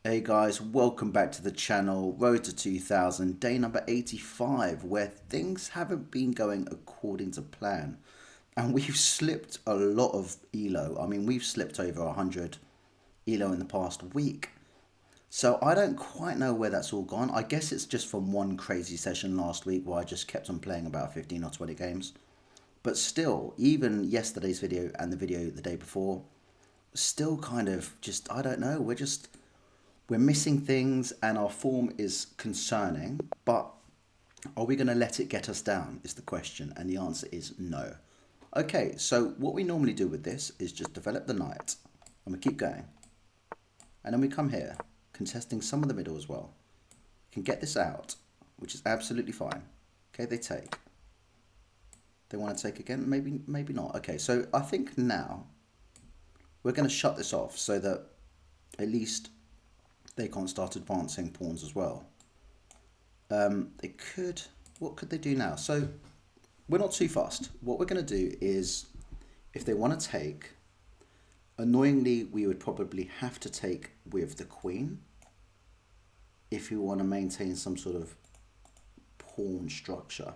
Hey guys, welcome back to the channel, Road to 2000, day number 85, where things haven't been going according to plan. And we've slipped a lot of ELO. I mean, we've slipped over 100 ELO in the past week. So I don't quite know where that's all gone. I guess it's just from one crazy session last week where I just kept on playing about 15 or 20 games. But still, even yesterday's video and the video the day before, still kind of just, I don't know, we're missing things and our form is concerning, but are we going to let it get us down is the question, and the answer is no. Okay, so what we normally do with this is just develop the knight, and we keep going. And then we come here, contesting some of the middle as well. Can get this out, which is absolutely fine. Okay, they take. They want to take again? Maybe not. Okay, so I think now we're going to shut this off so that at least they can't start advancing pawns as well. They could, what could they do now? So we're not too fast. What we're going to do is, if they want to take, annoyingly, we would probably have to take with the queen if you want to maintain some sort of pawn structure.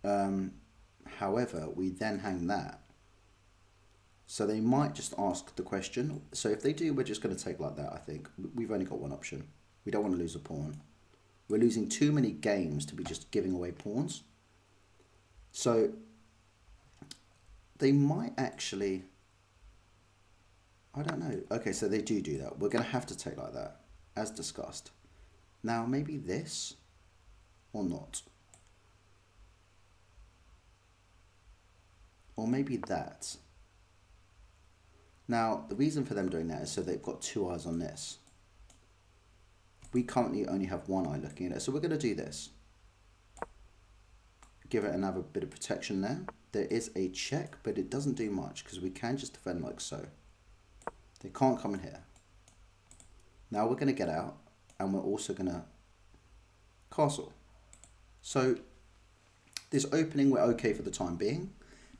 However, we then hang that. So they might just ask the question. So if they do, we're just going to take like that, I think. We've only got one option. We don't want to lose a pawn. We're losing too many games to be just giving away pawns. So they might actually, I don't know. Okay, so they do that. We're going to have to take like that, as discussed. Now, maybe this or not. Or maybe that. Now, the reason for them doing that is so they've got two eyes on this. We currently only have one eye looking at it, so we're going to do this. Give it another bit of protection there. There is a check, but it doesn't do much because we can just defend like so. They can't come in here. Now we're going to get out, and we're also going to castle. So this opening, we're okay for the time being.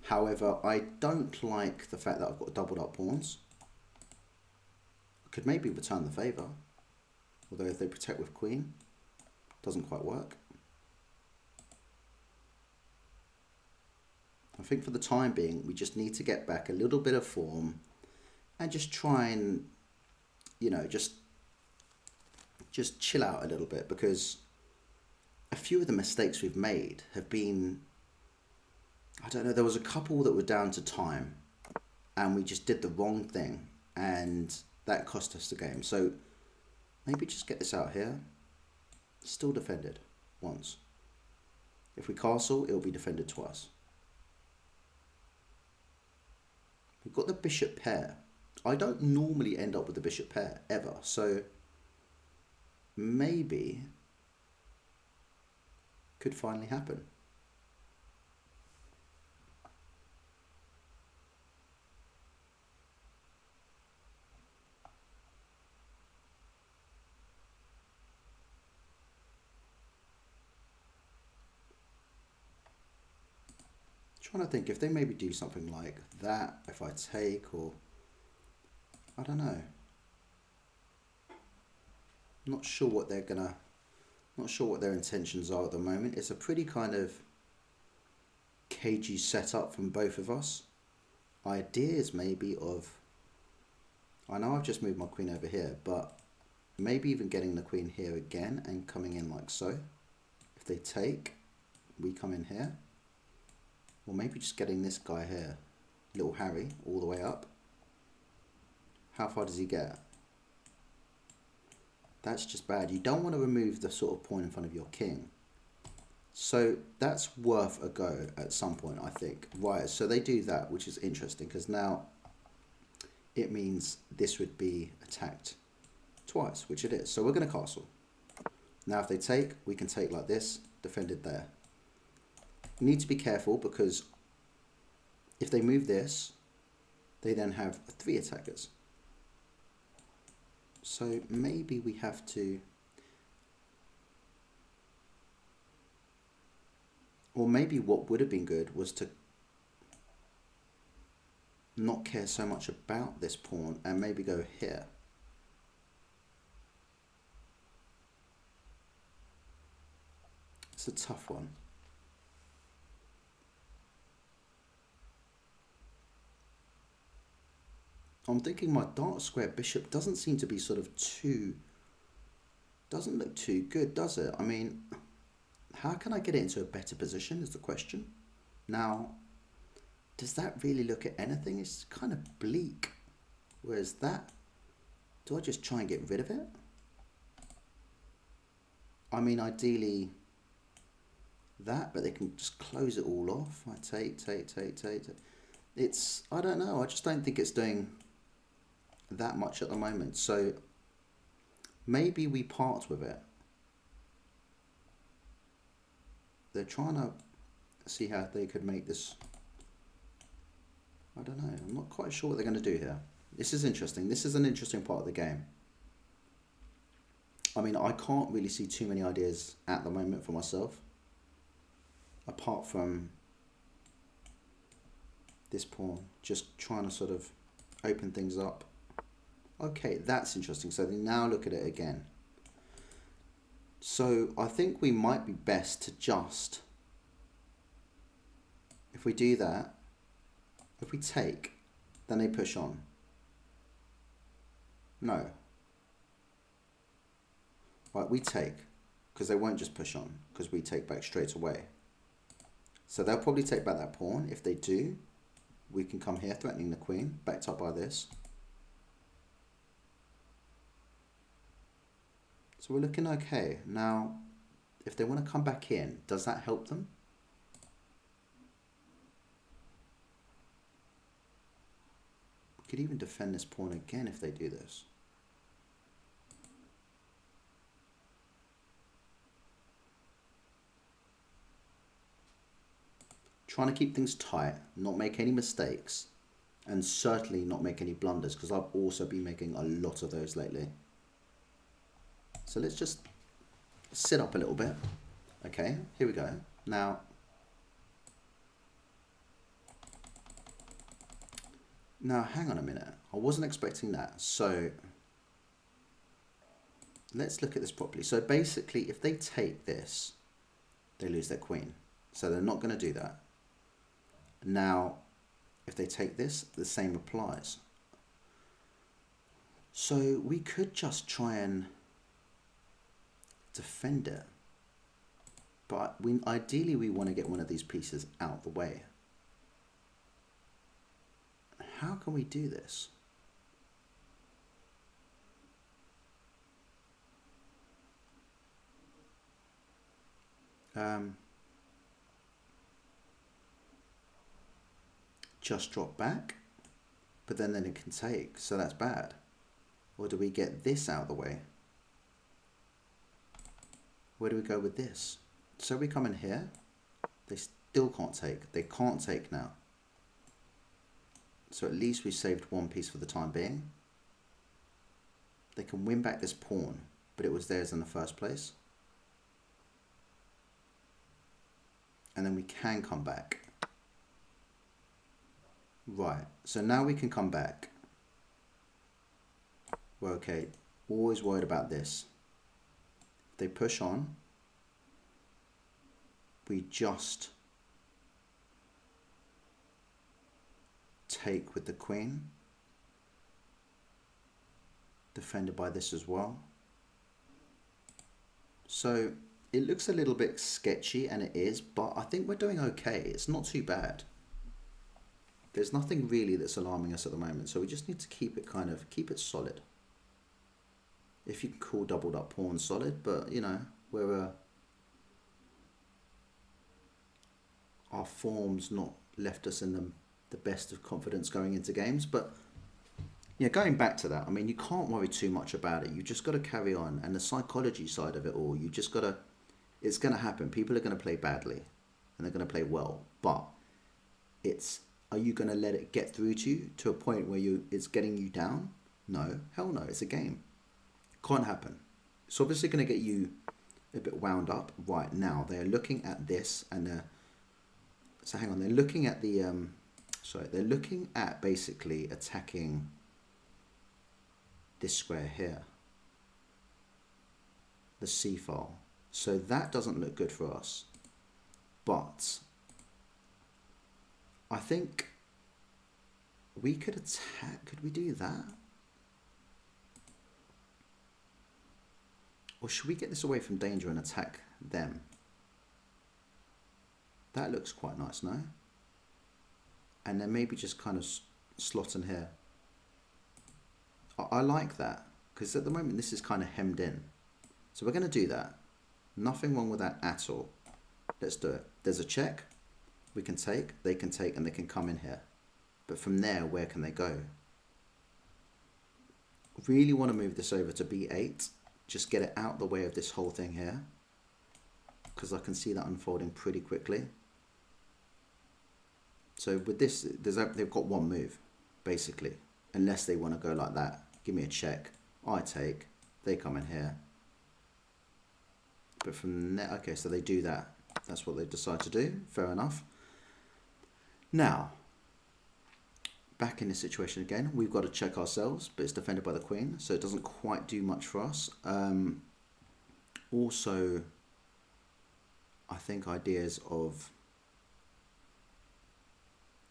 However, I don't like the fact that I've got doubled up pawns. I could maybe return the favour. Although if they protect with queen, doesn't quite work. I think for the time being, we just need to get back a little bit of form and just try and, you know, just chill out a little bit, because a few of the mistakes we've made have been, I don't know, there was a couple that were down to time and we just did the wrong thing and that cost us the game. So maybe just get this out here. Still defended once. If we castle, it'll be defended twice. We've got the bishop pair. I don't normally end up with the bishop pair ever, so maybe could finally happen. Trying to think if they maybe do something like that, if I take, or I don't know. Not sure what they're gonna, not sure what their intentions are at the moment. It's a pretty kind of cagey setup from both of us. Ideas maybe of, I know I've just moved my queen over here, but maybe even getting the queen here again and coming in like so. If they take, we come in here. Or maybe just getting this guy here, little Harry, all the way up. How far does he get? That's just bad. You don't want to remove the sort of pawn in front of your king. So that's worth a go at some point, I think. Right, so they do that, which is interesting, because now it means this would be attacked twice, which it is. So we're going to castle. Now if they take, we can take like this, defended there. You need to be careful, because if they move this, they then have three attackers. So maybe we have to, or maybe what would have been good was to, not care so much about this pawn and maybe go here. It's a tough one. I'm thinking my dark square bishop doesn't seem to be sort of doesn't look too good, does it? I mean, how can I get it into a better position is the question. Now, does that really look at anything? It's kind of bleak. Whereas that, do I just try and get rid of it? I mean, ideally that, but they can just close it all off. I take. It's, I don't know, I just don't think it's doing that much at the moment. So maybe we part with it. They're trying to see how they could make this. I don't know. I'm not quite sure what they're going to do here. This is interesting. This is an interesting part of the game. I mean, I can't really see too many ideas at the moment for myself. Apart from this pawn. Just trying to sort of open things up. Okay, that's interesting. So they now look at it again. So I think we might be best to just, if we do that, if we take, then they push on. No. Right, we take, because they won't just push on, because we take back straight away. So they'll probably take back that pawn. If they do, we can come here threatening the queen, backed up by this. So we're looking okay. Now, if they want to come back in, does that help them? We could even defend this pawn again if they do this. Trying to keep things tight, not make any mistakes, and certainly not make any blunders, because I've also been making a lot of those lately. So let's just sit up a little bit. Okay, here we go. Now, hang on a minute. I wasn't expecting that. So let's look at this properly. So basically, if they take this, they lose their queen. So they're not going to do that. Now, if they take this, the same applies. So we could just try and defend it. But ideally we want to get one of these pieces out the way. How can we do this? Just drop back, but then it can take, so that's bad. Or do we get this out of the way? Where do we go with this? So we come in here, they still can't take. They can't take now. So at least we saved one piece for the time being. They can win back this pawn, but it was theirs in the first place. And then we can come back. Right, so now we can come back. We're okay, always worried about this. If they push on, we just take with the queen. Defended by this as well. So it looks a little bit sketchy, and it is, but I think we're doing okay. It's not too bad. There's nothing really that's alarming us at the moment, so we just need to keep it keep it solid. If you can call doubled up pawn solid, but you know, we're our form's not left us in the best of confidence going into games. But yeah, going back to that, I mean, you can't worry too much about it. You just got to carry on, and the psychology side of it all, you just got to, it's going to happen. People are going to play badly, and they're going to play well, but it's, are you going to let it get through to you to a point where it's getting you down? No, hell no, it's a game. Can't happen. It's obviously going to get you a bit wound up. Right now, they're looking at this, and so hang on, they're looking at the So they're looking at basically attacking this square here, the C file. So that doesn't look good for us. But I think we could attack. Could we do that? Or should we get this away from danger and attack them? That looks quite nice, no? And then maybe just kind of slot in here. I like that, because at the moment this is kind of hemmed in. So we're going to do that. Nothing wrong with that at all. Let's do it. There's a check. We can take, they can take, and they can come in here. But from there, where can they go? Really want to move this over to B8. Just get it out the way of this whole thing here, because I can see that unfolding pretty quickly. So with this, they've got one move, basically, unless they want to go like that. Give me a check, I take, they come in here. But from there, okay, so they do that. That's what they decide to do, fair enough. Now, back in this situation again, we've got to check ourselves, but it's defended by the queen, so it doesn't quite do much for us. Also, I think ideas of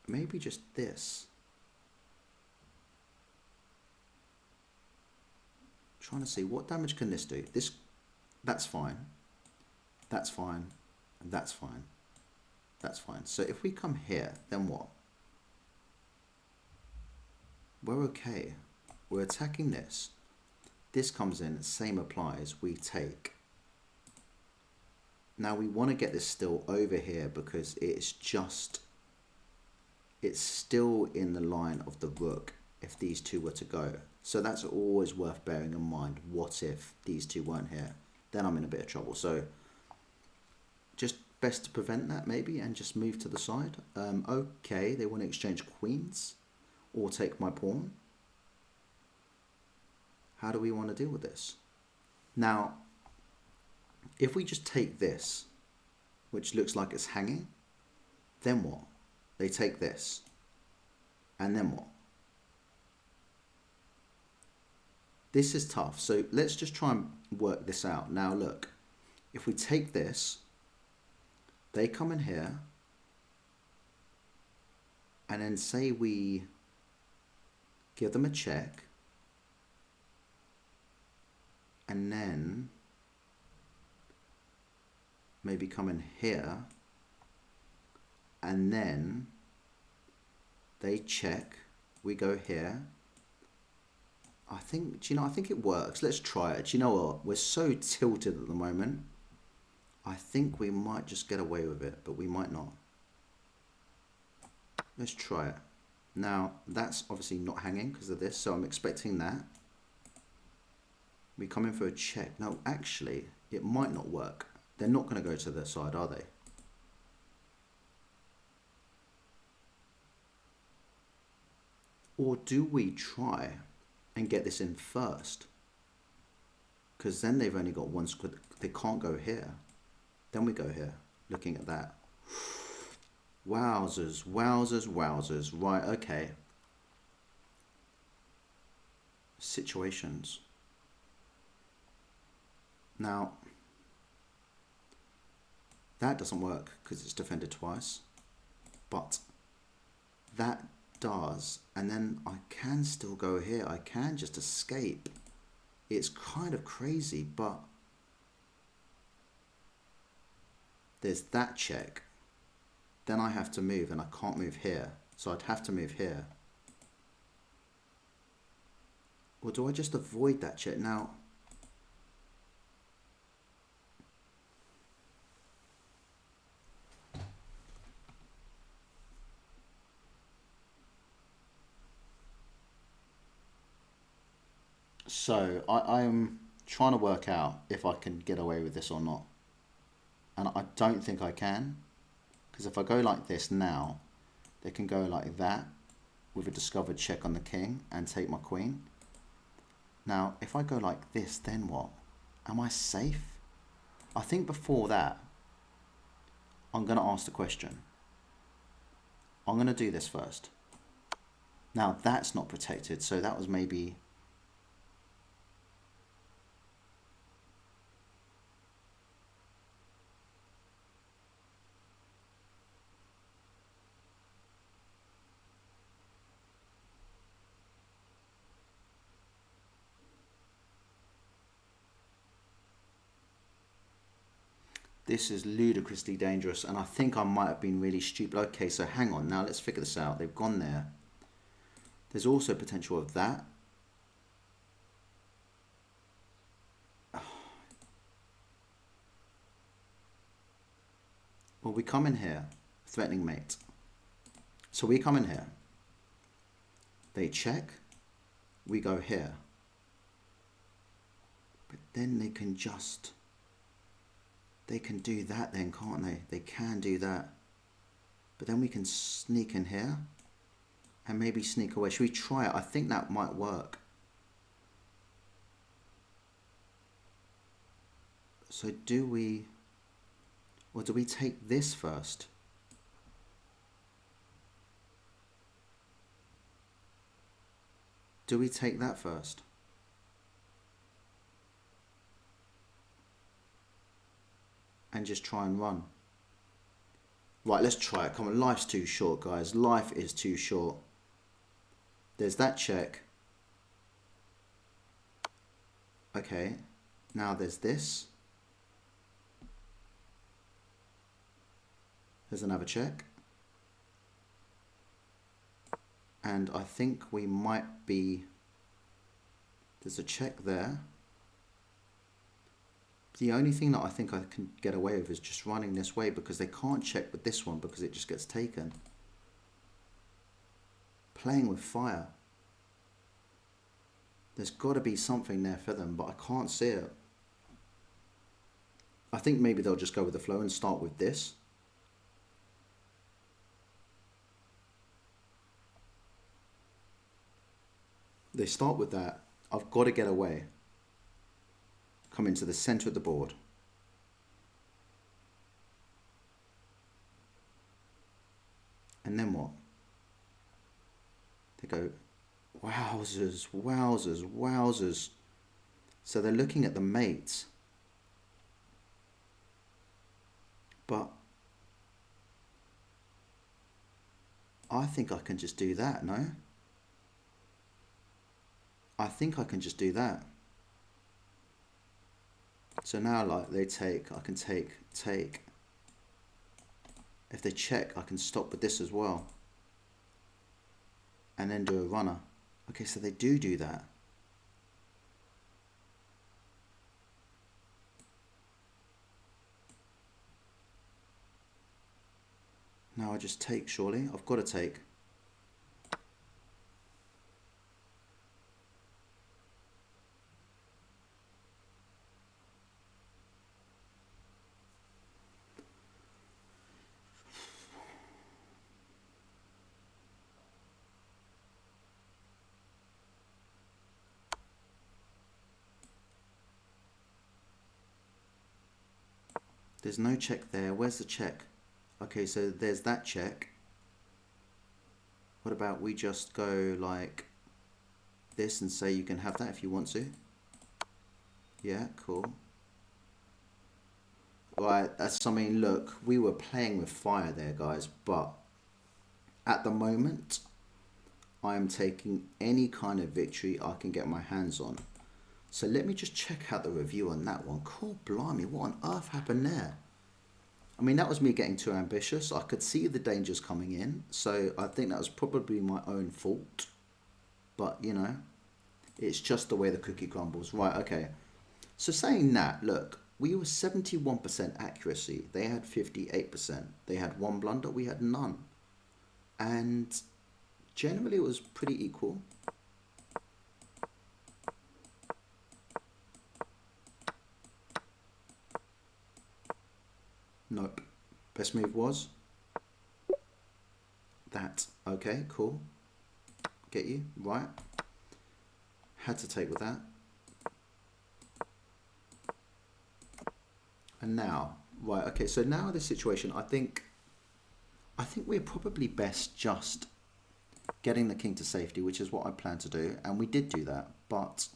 maybe just this. Trying to see what damage can this do. This, that's fine. That's fine. And that's fine. That's fine. So if we come here, then what? We're okay. We're attacking this. This comes in, same applies, we take. Now we want to get this still over here because it's still in the line of the rook if these two were to go. So that's always worth bearing in mind. What if these two weren't here? Then I'm in a bit of trouble. So just best to prevent that maybe and just move to the side. Okay, they want to exchange queens or take my pawn. How do we want to deal with this? Now, if we just take this, which looks like it's hanging, then what? They take this, and then what? This is tough, so let's just try and work this out. Now look, if we take this, they come in here, and then say we give them a check, and then maybe come in here, and then they check, we go here. I think, do you know, I think it works. Let's try it. Do you know what? We're so tilted at the moment. I think we might just get away with it, but we might not. Let's try it. Now, that's obviously not hanging because of this, so I'm expecting that. We come in for a check. No, actually, it might not work. They're not going to go to their side, are they? Or do we try and get this in first? Because then they've only got one squad. They can't go here. Then we go here, looking at that. Wowzers, wowzers, wowzers. Right, okay. Situations. Now, that doesn't work because it's defended twice. But that does. And then I can still go here. I can just escape. It's kind of crazy, but there's that check. Then I have to move, and I can't move here. So I'd have to move here. Or do I just avoid that check? Now, so I'm trying to work out if I can get away with this or not. And I don't think I can. Because if I go like this now, they can go like that with a discovered check on the king and take my queen. Now, if I go like this, then what? Am I safe? I think before that, I'm going to ask the question. I'm going to do this first. Now that's not protected, so that was maybe... This is ludicrously dangerous, and I think I might have been really stupid. Okay, so hang on, now let's figure this out. They've gone there. There's also potential of that. Well, we come in here, threatening mate. So we come in here. They check. We go here. But then they can just... They can do that then, can't they? They can do that. But then we can sneak in here and maybe sneak away. Should we try it? I think that might work. So do we... Or do we take this first? Do we take that first? And just try and run. Right, let's try it. Come on, life's too short, guys. Life is too short. There's that check. Okay, now there's this. There's another check. And I think we might be... There's a check there. The only thing that I think I can get away with is just running this way, because they can't check with this one because it just gets taken. Playing with fire. There's got to be something there for them, but I can't see it. I think maybe they'll just go with the flow and start with this. They start with that. I've got to get away. Come into the center of the board. And then what? They go, wowzers, wowzers, wowzers. So they're looking at the mates. But I think I can just do that, no? I think I can just do that. So now, like, they take, I can take. If they check, I can stop with this as well. And then do a runner. Okay, so they do that. Now I just take, surely. I've got to take. There's no check there. Where's the check? Okay, so there's that check. What about we just go like this and say you can have that if you want to? Yeah, cool. Right, that's, I mean, look, we were playing with fire there, guys, but at the moment, I am taking any kind of victory I can get my hands on. So let me just check out the review on that one. Cool, blimey, what on earth happened there? I mean, that was me getting too ambitious. I could see the dangers coming in, so I think that was probably my own fault. But, you know, it's just the way the cookie crumbles. Right, okay. So saying that, look, we were 71% accuracy. They had 58%. They had one blunder, we had none. And generally it was pretty equal. Nope. Best move was that. Okay, cool. Get you, right. Had to take with that. And now, right, okay, so now this situation, I think I think we're probably best just getting the king to safety, which is what I plan to do, and we did do that. But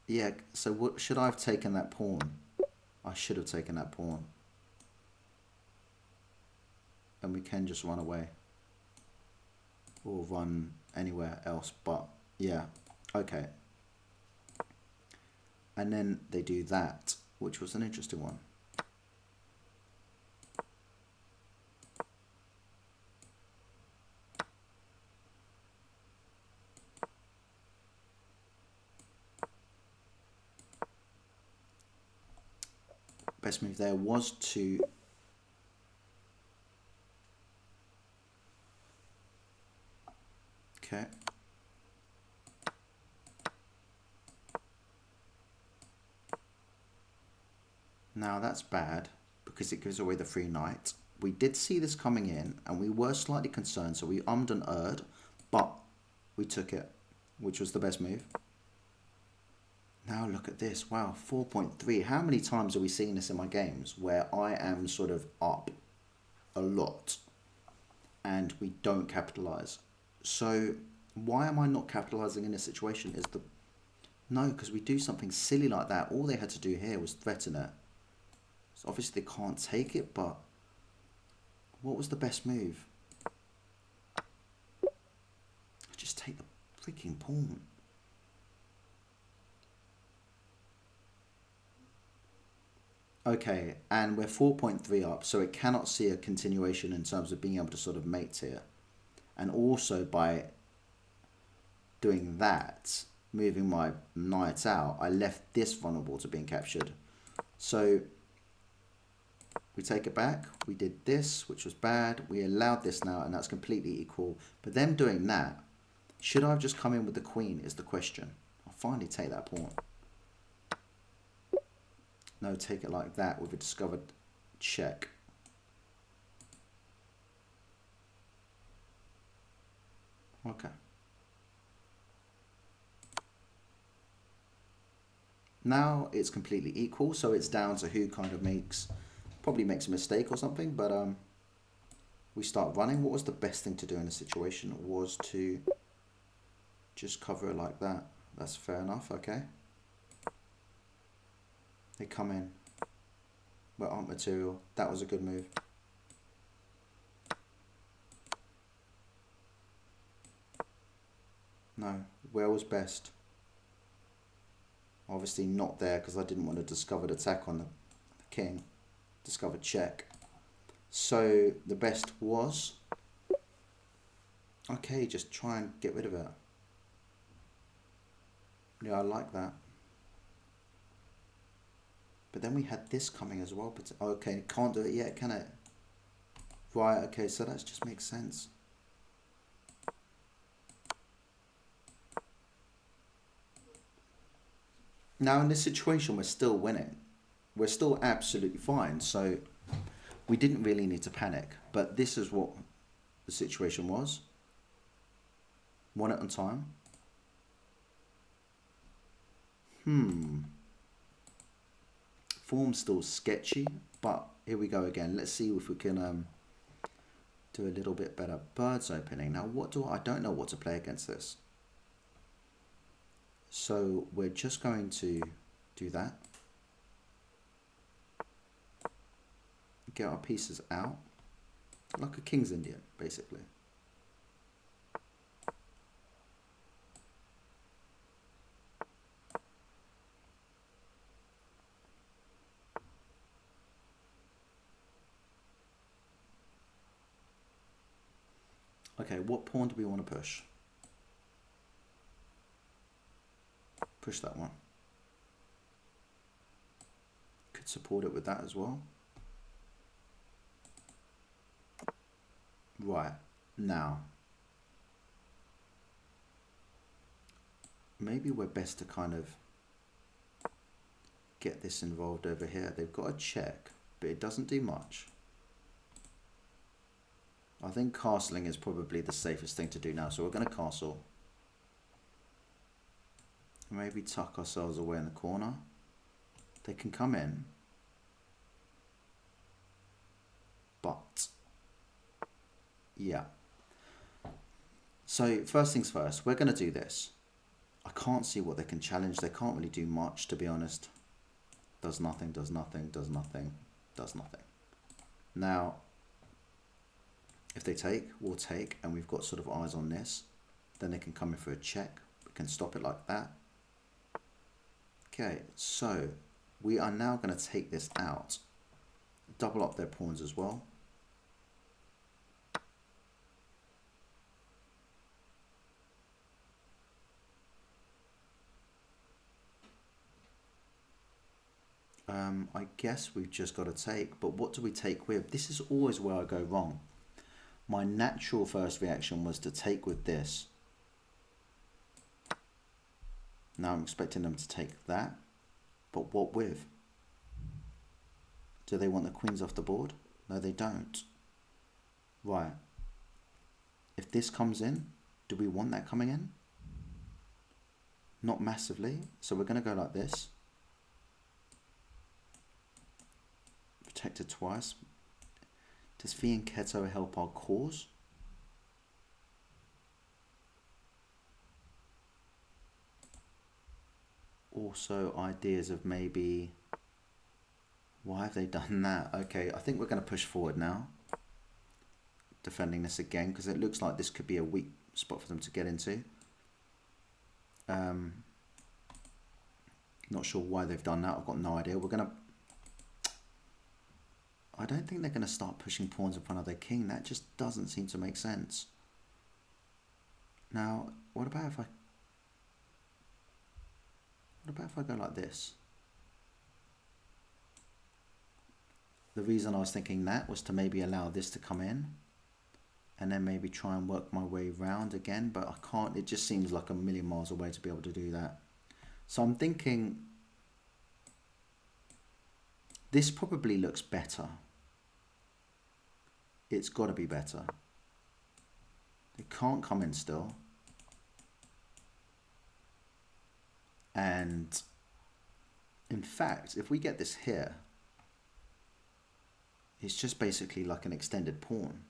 yeah, so what should I have taken that pawn? I should have taken that pawn, and we can just run away or run anywhere else. But yeah, okay. And then they do that, which was an interesting one. Best move there was to okay. Now that's bad because it gives away the free knight. We did see this coming in and we were slightly concerned, so we ummed and erred, but we took it, which was the best move. Now look at this. Wow, 4.3. How many times are we seeing this in my games where I am sort of up a lot and we don't capitalize? So why am I not capitalizing in this situation? Is the no, because we do something silly like that. All they had to do here was threaten it. So obviously they can't take it, but what was the best move? Just take the freaking pawn. Okay, and we're 4.3 up, so it cannot see a continuation in terms of being able to sort of mate here. And also by doing that, moving my knight out, I left this vulnerable to being captured. So we take it back. We did this, which was bad. We allowed this now, and that's completely equal. But them doing that, should I have just come in with the queen is the question. I'll finally take that pawn. No, take it like that with a discovered check. Okay. Now it's completely equal, so it's down to who kind of probably makes a mistake or something, but we start running. What was the best thing to do in the situation? Was to just cover it like that. That's fair enough, okay. They come in. We're up material. That was a good move. No, where was best? Obviously not there because I didn't want a discovered attack on the king. Discovered check. So the best was... Okay, just try and get rid of it. Yeah, I like that. But then we had this coming as well. But okay, can't do it yet, can it? Right, okay, so that just makes sense. Now in this situation, we're still winning. We're still absolutely fine. So we didn't really need to panic. But this is what the situation was. One at a time. Form's still sketchy, but here we go again. Let's see if we can do a little bit better. Birds opening. Now, I don't know what to play against this. So we're just going to do that. Get our pieces out. Like a King's Indian, basically. Okay, what pawn do we want to push? Push that one. Could support it with that as well. Right, now. Maybe we're best to kind of get this involved over here. They've got a check, but it doesn't do much. I think castling is probably the safest thing to do now. So we're going to castle. Maybe tuck ourselves away in the corner. They can come in. Yeah. So first things first, we're going to do this. I can't see what they can challenge. They can't really do much, to be honest. Does nothing, does nothing, does nothing, does nothing. Now, if they take, we'll take, and we've got sort of eyes on this. Then they can come in for a check. We can stop it like that. Okay, so we are now going to take this out. Double up their pawns as well. I guess we've just got to take, but what do we take with? This is always where I go wrong. My natural first reaction was to take with this. Now I'm expecting them to take that, but what with? Do they want the queens off the board? No, they don't. Right. If this comes in, do we want that coming in? Not massively, so we're going to go like this. Protected twice. Does Fianchetto help our cause? Also ideas of maybe, why have they done that? Okay, I think we're going to push forward now. Defending this again, because it looks like this could be a weak spot for them to get into. Not sure why they've done that. I've got no idea. We're going to... I don't think they're going to start pushing pawns in front of their king. That just doesn't seem to make sense. Now, what about if I go like this? The reason I was thinking that was to maybe allow this to come in and then maybe try and work my way round again, but I can't. It just seems like a million miles away to be able to do that. So I'm thinking this probably looks better. It's got to be better. They can't come in still. And in fact, if we get this here, it's just basically like an extended pawn.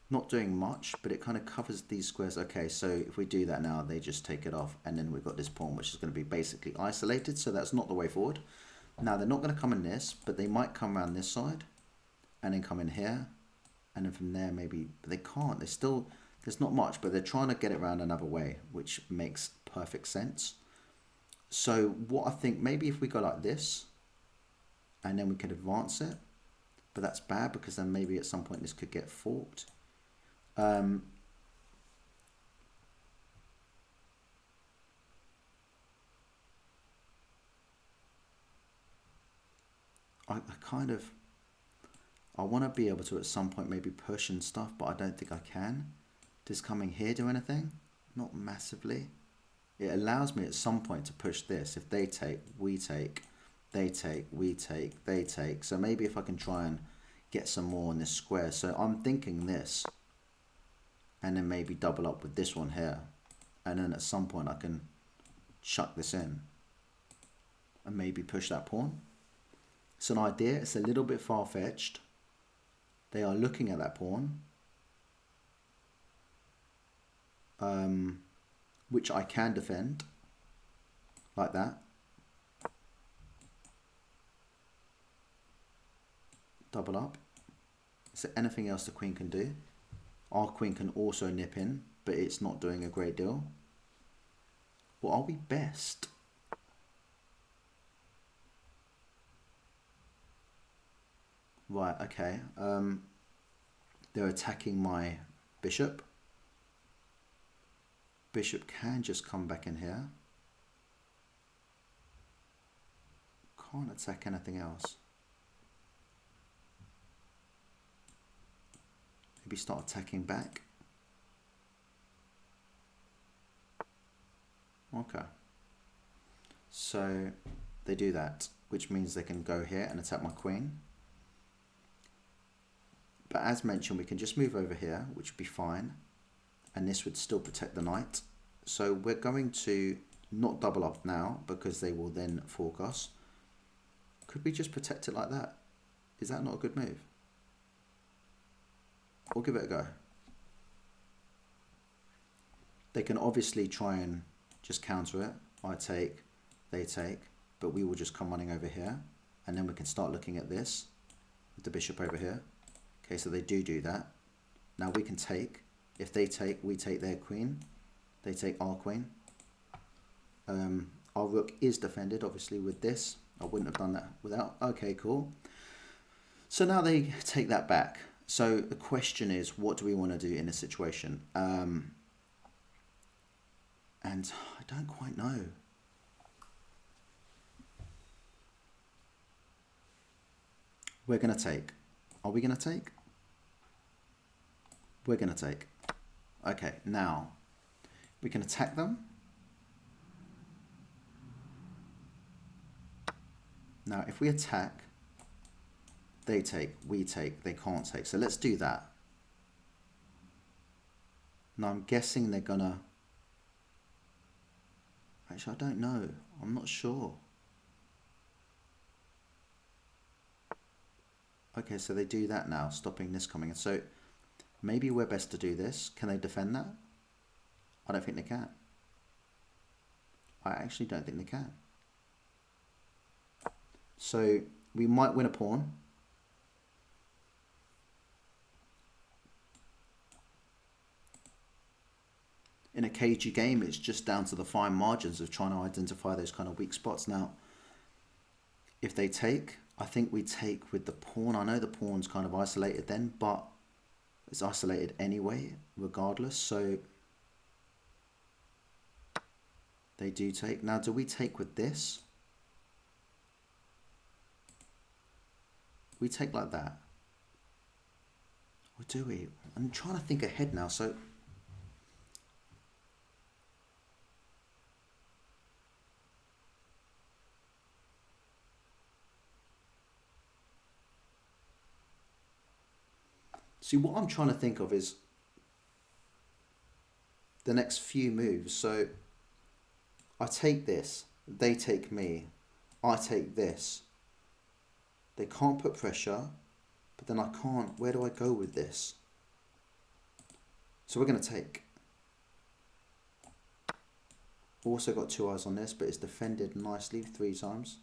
Not doing much, but it kind of covers these squares. Okay, so if we do that now, they just take it off, and then we've got this pawn, which is going to be basically isolated, so that's not the way forward. Now, they're not going to come in this, but they might come around this side, and then come in here, and then from there maybe, but they can't. They still, there's not much, but they're trying to get it around another way, which makes perfect sense. So what I think, maybe if we go like this, and then we can advance it, but that's bad because then maybe at some point this could get forked. I want to be able to at some point maybe push and stuff, but I don't think I can. Does coming here do anything? Not massively. It allows me at some point to push this. If they take, we take, they take, we take, they take. So maybe if I can try and get some more in this square. So I'm thinking this, and then maybe double up with this one here. And then at some point I can chuck this in and maybe push that pawn. It's an idea. It's a little bit far-fetched. They are looking at that pawn, which I can defend like that. Double up. Is there anything else the queen can do? Our queen can also nip in, but it's not doing a great deal. What are we best? Right, okay. They're attacking my bishop. Bishop can just come back in here. Can't attack anything else. Maybe start attacking back. Okay. So they do that, which means they can go here and attack my queen. But as mentioned, we can just move over here, which would be fine. And this would still protect the knight. So we're going to not double up now because they will then fork us. Could we just protect it like that? Is that not a good move? We'll give it a go. They can obviously try and just counter it. I take, they take, but we will just come running over here, and then we can start looking at this with the bishop over here. Okay, so they do that. Now we can take. If they take, we take their queen. They take our queen. Our rook is defended, obviously, with this. I wouldn't have done that without. Okay, cool. So now they take that back. So the question is, what do we want to do in this situation? And I don't quite know. We're going to take. Are we going to take? We're going to take. Okay, now we can attack them. Now, if we attack, they take, we take, they can't take. So let's do that. Now, I'm guessing they're gonna... Actually, I don't know. I'm not sure. Okay, so they do that now, stopping this coming in. So maybe we're best to do this. Can they defend that? I don't think they can. I actually don't think they can. So we might win a pawn. In a cagey game, it's just down to the fine margins of trying to identify those kind of weak spots. Now, if they take, I think we take with the pawn. I know the pawn's kind of isolated then, but it's isolated anyway, regardless. So they do take. Now, do we take with this? We take like that. Or do we? I'm trying to think ahead now. So see, what I'm trying to think of is the next few moves. So I take this, they take me, I take this. They can't put pressure, but then I can't. Where do I go with this? So we're going to take. Also got two eyes on this, but it's defended nicely 3 times.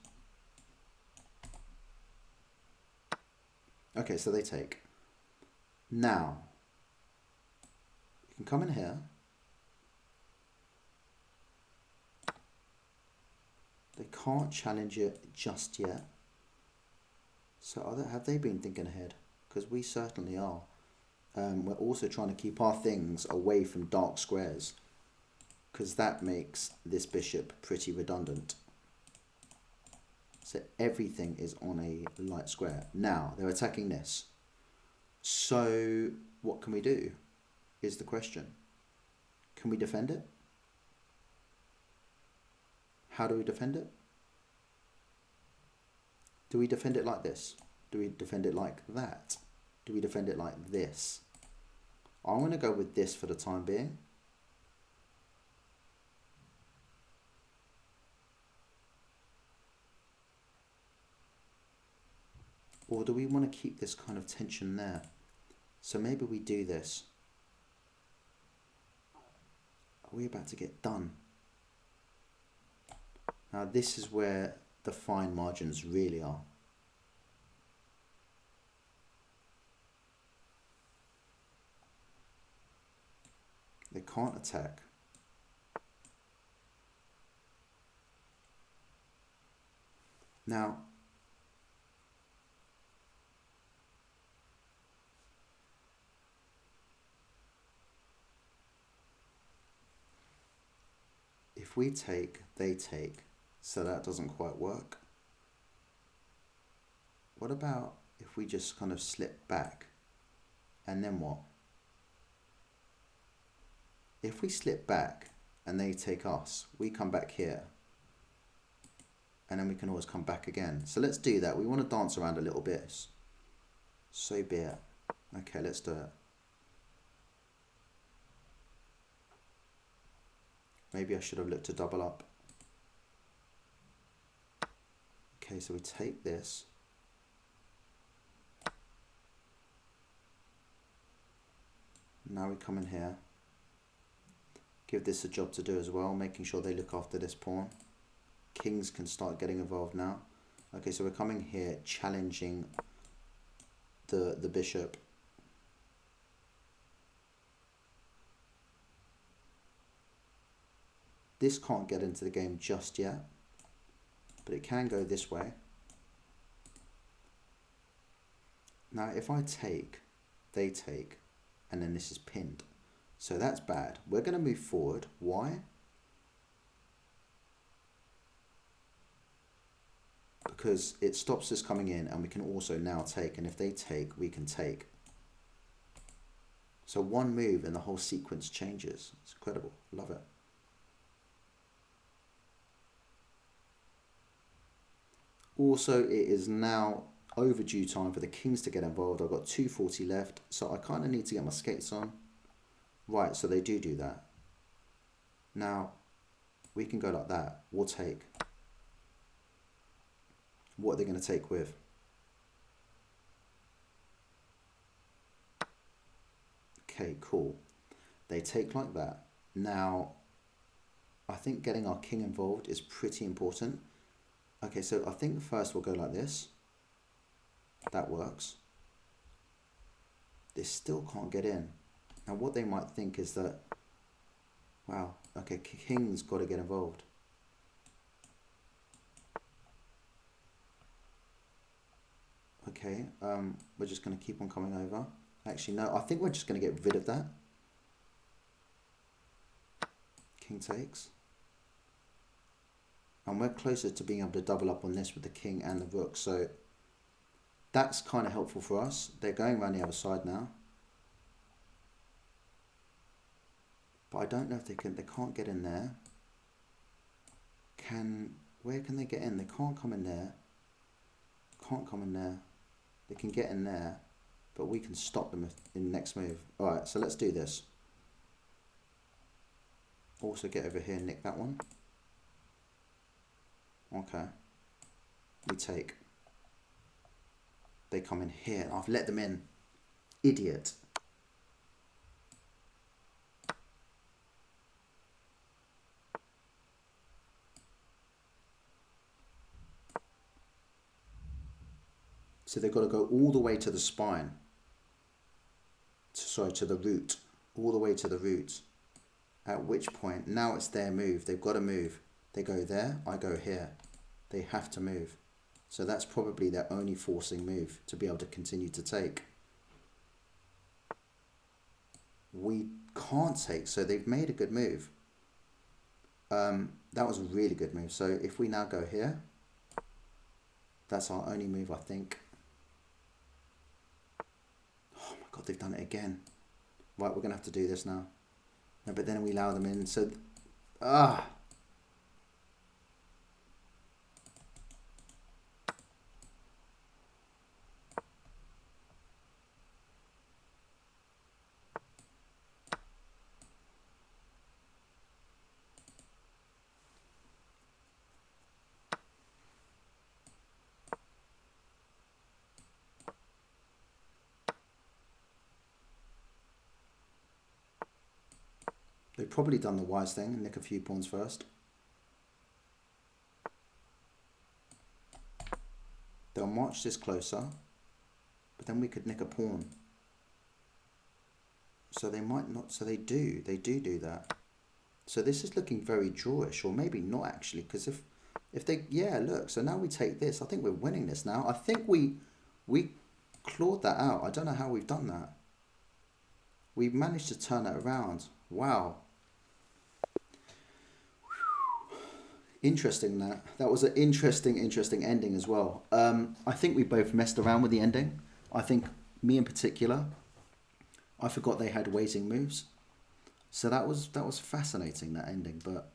Okay, so they take. Now, you can come in here. They can't challenge it just yet. So have they been thinking ahead? Because we certainly are. We're also trying to keep our things away from dark squares, because that makes this bishop pretty redundant. So everything is on a light square. Now, they're attacking this. So what can we do is the question. Can we defend it? How do we defend it? Do we defend it like this? Do we defend it like that? Do we defend it like this? I'm going to go with this for the time being. Or do we want to keep this kind of tension there? So maybe we do this. Are we about to get done? Now this is where the fine margins really are. They can't attack. Now, if we take, they take, so that doesn't quite work. What about if we just kind of slip back, and then what? If we slip back and they take us, we come back here, and then we can always come back again. So let's do that. We want to dance around a little bit. So be it. Okay, let's do it. Maybe I should have looked to double up. Okay, so we take this. Now we come in here. give this a job to do as well, making sure they look after this pawn. Kings can start getting involved now. Okay, so we're coming here, challenging the bishop. This can't get into the game just yet, but it can go this way. Now, if I take, they take, and then this is pinned. So that's bad. We're going to move forward. Why? Because it stops us coming in, and we can also now take. And if they take, we can take. So one move and the whole sequence changes. It's incredible. Love it. Also, it is now overdue time for the kings to get involved. I've got 240 left, so I kind of need to get my skates on. Right, so they do that. Now, we can go like that. We'll take. What are they going to take with? Okay, cool. They take like that. Now, I think getting our king involved is pretty important. Okay, so I think first we'll go like this. That works. They still can't get in. Now what they might think is that, wow, okay, king's got to get involved. Okay, we're just going to keep on coming over. Actually, no, I think we're just going to get rid of that. King takes. And we're closer to being able to double up on this with the king and the rook. So that's kind of helpful for us. They're going around the other side now. But I don't know if they can't get in there. Where can they get in? They can't come in there. Can't come in there. They can get in there, but we can stop them in the next move. All right, so let's do this. Also get over here and nick that one. Okay. We take. They come in here. I've let them in. Idiot. So they've got to go all the way to the spine. Sorry, to the root. All the way to the root. At which point, now it's their move. They've got to move. They go there, I go here. They have to move. So that's probably their only forcing move to be able to continue to take. We can't take, so they've made a good move. That was a really good move. So if we now go here, that's our only move, I think. Oh my God, they've done it again. Right, we're going to have to do this now. No, but then we allow them in. So, they've probably done the wise thing and nick a few pawns first. They'll march this closer, but then we could nick a pawn. So they might not, so they do that. So this is looking very drawish, or maybe not actually, because if they, yeah, look, so now we take this. I think we're winning this now. I think we clawed that out. I don't know how we've done that. We've managed to turn it around. Wow. Interesting that. That was an interesting ending as well. I think we both messed around with the ending. I think me in particular, I forgot they had waiting moves. So that was fascinating, that ending, but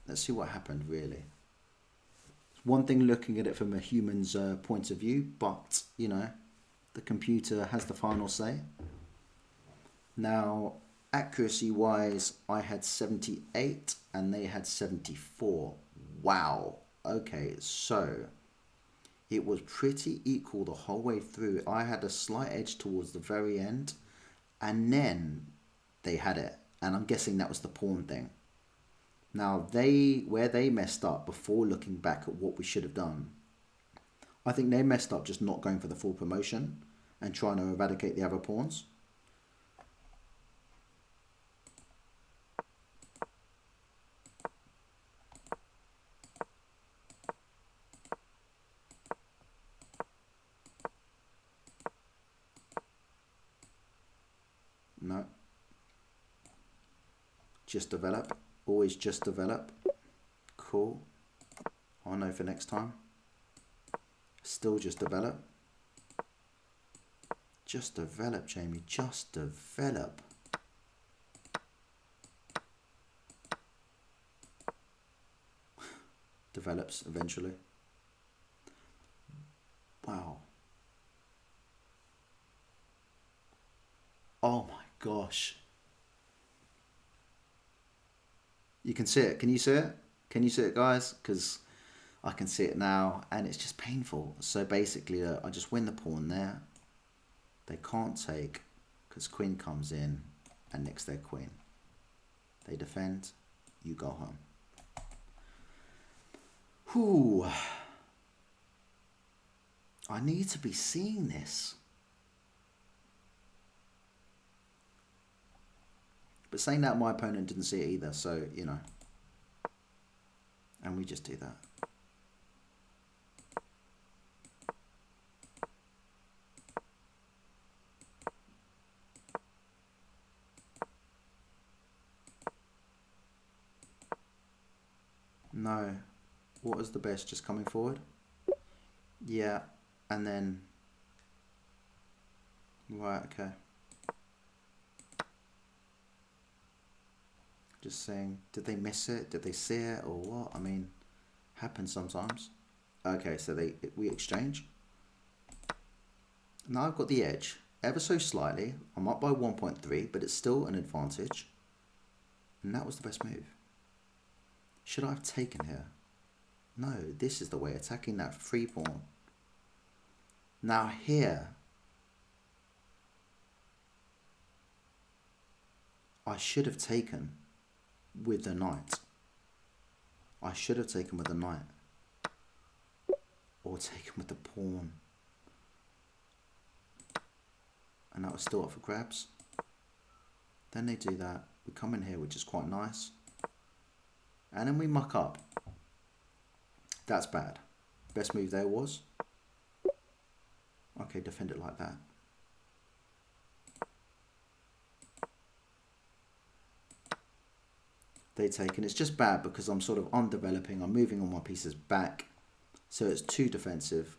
let's see what happened really. It's one thing looking at it from a human's point of view, but you know, the computer has the final say. Now, accuracy wise, I had 78 and they had 74. Wow. Okay, so it was pretty equal the whole way through. I had a slight edge towards the very end, and then they had it. And I'm guessing that was the pawn thing. Now, where they messed up before looking back at what we should have done, I think they messed up just not going for the full promotion and trying to eradicate the other pawns. No. Just develop. Always just develop. Cool. I know for next time. Still just develop. Just develop, Jamie. Just develop. Develops eventually. Wow. Oh my gosh. You can see it. Can you see it? Can you see it, guys? Because I can see it now and it's just painful. So basically, I just win the pawn there. They can't take because queen comes in and nicks their queen. They defend. You go home. Whew. I need to be seeing this. But saying that, my opponent didn't see it either, so, you know. And we just do that. No. What was the best? Just coming forward? Yeah. And then... Right, okay. Just saying, did they miss it? Did they see it or what? I mean, happens sometimes. Okay, so we exchange. Now I've got the edge ever so slightly. I'm up by 1.3, but it's still an advantage. And that was the best move. Should I have taken here? No, this is the way, attacking that free pawn. Now here, I should have taken with the knight. I should have taken with the knight. Or taken with the pawn. And that was still up for grabs. Then they do that. We come in here, which is quite nice. And then we muck up. That's bad. Best move there was. Okay, defend it like that. They take, and it's just bad because I'm sort of undeveloping. I'm moving all my pieces back. So it's too defensive.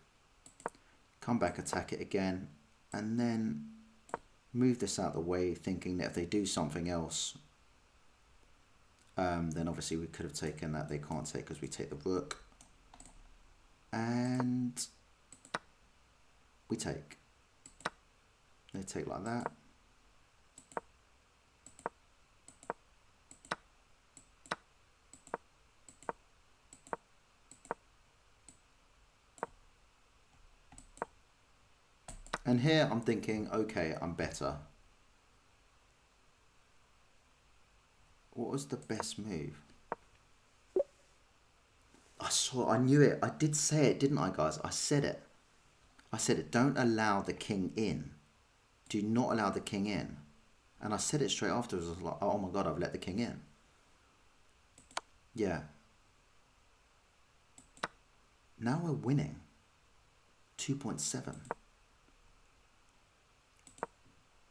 Come back, attack it again. And then move this out of the way, thinking that if they do something else, then obviously we could have taken that. They can't take because we take the rook. And we take. They take like that. And here I'm thinking, okay, I'm better. What was the best move? I knew it. I did say it, didn't I, guys? I said it. I said it. Don't allow the king in. Do not allow the king in. And I said it straight afterwards. I was like, oh my God, I've let the king in. Yeah. Now we're winning. 2.7.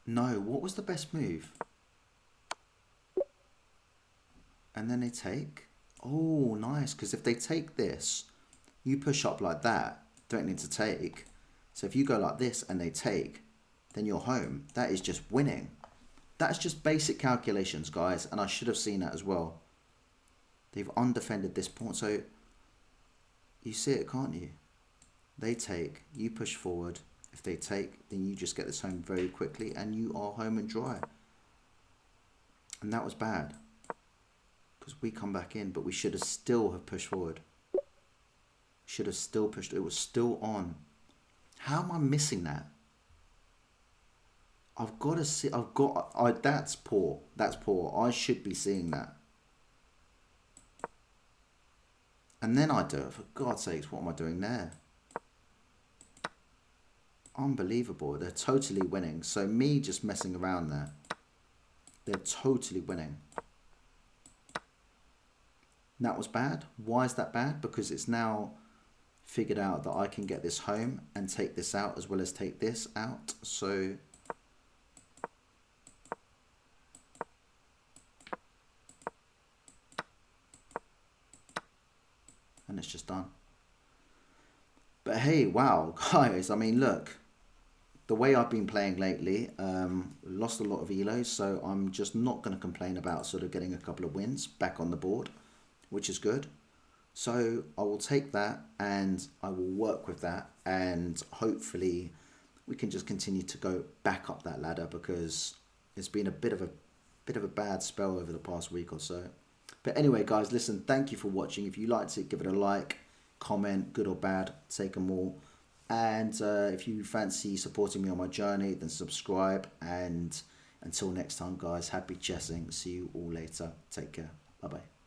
No, what was the best move? And then they take. Oh, nice. Because if they take this, you push up like that. Don't need to take. So if you go like this and they take, then you're home. That is just winning. That's just basic calculations, guys. And I should have seen that as well. They've undefended this pawn. So you see it, can't you? They take. You push forward. If they take, then you just get this home very quickly and you are home and dry. And that was bad. Because we come back in, but we should have still have pushed forward. Should have still pushed. It was still on. How am I missing that? I've got to see. That's poor. That's poor. I should be seeing that. And then I do it. For God's sakes, what am I doing there? Unbelievable. They're totally winning. So me just messing around there. They're totally winning. That was bad. Why is that bad? Because it's now figured out that I can get this home and take this out as well as take this out. So and it's just done. But hey, wow, guys, I mean, look, the way I've been playing lately, lost a lot of elos, so I'm just not going to complain about sort of getting a couple of wins back on the board, which is good. So I will take that and I will work with that, and hopefully we can just continue to go back up that ladder, because it's been a bit of a bad spell over the past week or so. But anyway, guys, listen, thank you for watching. If you liked it, give it a like, comment, good or bad, take them all. And if you fancy supporting me on my journey, then subscribe. And until next time, guys, happy chessing. See you all later. Take care. Bye-bye.